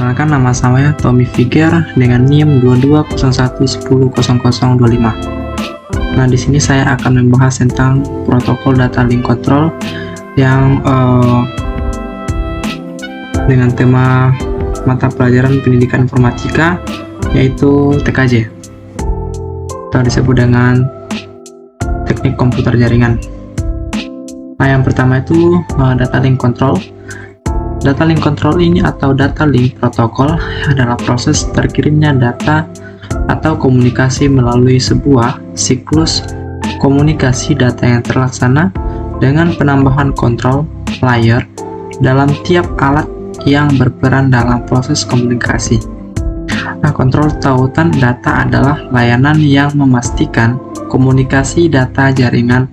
Perkenalkan, nama saya Tommy Figure dengan NIM 2201100025. Nah, di sini saya akan membahas tentang protokol data link control yang dengan tema mata pelajaran pendidikan informatika, yaitu TKJ atau disebut dengan teknik komputer jaringan. Nah, yang pertama itu data link control. Data link control ini atau data link protokol adalah proses terkirimnya data atau komunikasi melalui sebuah siklus komunikasi data yang terlaksana dengan penambahan kontrol layer dalam tiap alat yang berperan dalam proses komunikasi. Nah, kontrol tautan data adalah layanan yang memastikan komunikasi data jaringan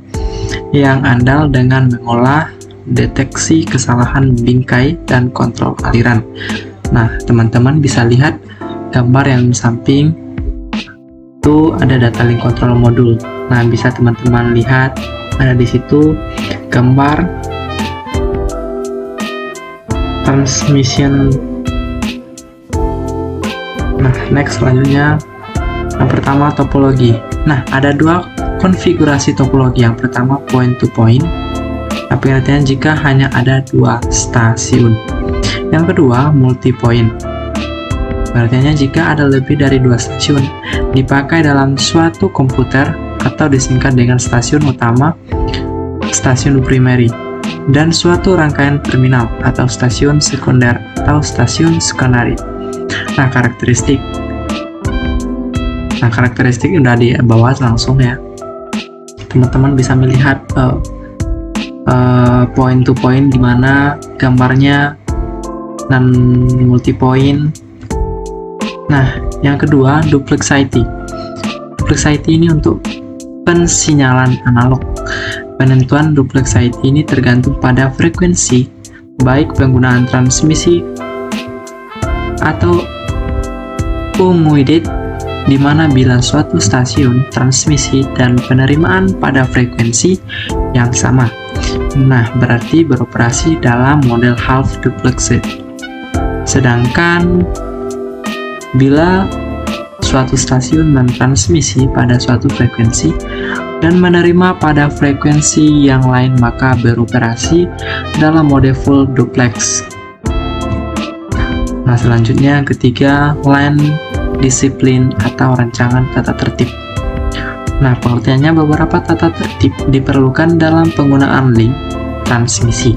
yang andal dengan mengolah, deteksi kesalahan bingkai, dan kontrol aliran. Nah, teman-teman bisa lihat gambar yang di samping itu ada data link control modul. Nah, bisa teman-teman lihat ada di situ gambar transmission. Nah, next selanjutnya yang pertama topologi. Nah, ada dua konfigurasi topologi. Yang pertama point to point. Pengertian jika hanya ada dua stasiun. Yang kedua multi point. Pengertiannya jika ada lebih dari dua stasiun dipakai dalam suatu komputer atau disingkat dengan stasiun utama, stasiun primary, dan suatu rangkaian terminal atau stasiun sekunder atau stasiun secondary. Nah, karakteristik udah di bawah langsung ya. Teman-teman bisa melihat point to point di mana gambarnya dan multi point. Nah, yang kedua duplexity. Duplexity ini untuk pensinyalan analog. Penentuan duplexity ini tergantung pada frekuensi baik penggunaan transmisi atau commutated, di mana bila suatu stasiun transmisi dan penerimaan pada frekuensi yang sama. Nah, berarti beroperasi dalam model half duplexed. Sedangkan bila suatu stasiun mentransmisi pada suatu frekuensi dan menerima pada frekuensi yang lain, maka beroperasi dalam mode full duplex. Nah, selanjutnya yang ketiga, line disiplin atau rancangan tata tertib. Nah, pengertiannya beberapa tata tertib diperlukan dalam penggunaan link transmisi.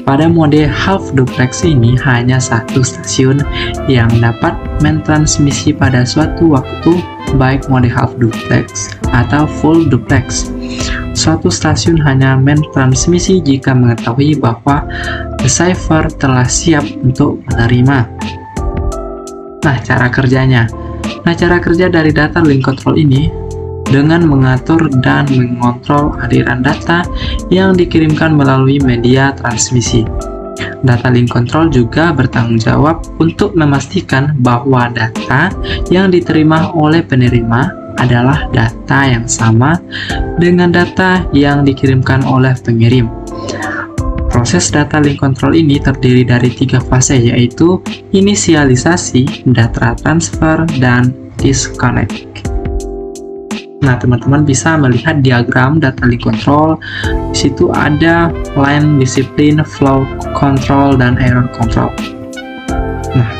Pada mode half duplex ini hanya satu stasiun yang dapat mentransmisi pada suatu waktu, baik mode half duplex atau full duplex. Suatu stasiun hanya mentransmisi jika mengetahui bahwa receiver telah siap untuk menerima. Nah, cara kerjanya. Cara kerja dari data link control ini dengan mengatur dan mengontrol aliran data yang dikirimkan melalui media transmisi. Data link control juga bertanggung jawab untuk memastikan bahwa data yang diterima oleh penerima adalah data yang sama dengan data yang dikirimkan oleh pengirim. Proses data link control ini terdiri dari 3 fase, yaitu inisialisasi, data transfer, dan disconnect. Nah, teman-teman bisa melihat diagram data link control. Di situ ada line discipline, flow control, dan error control. Nah,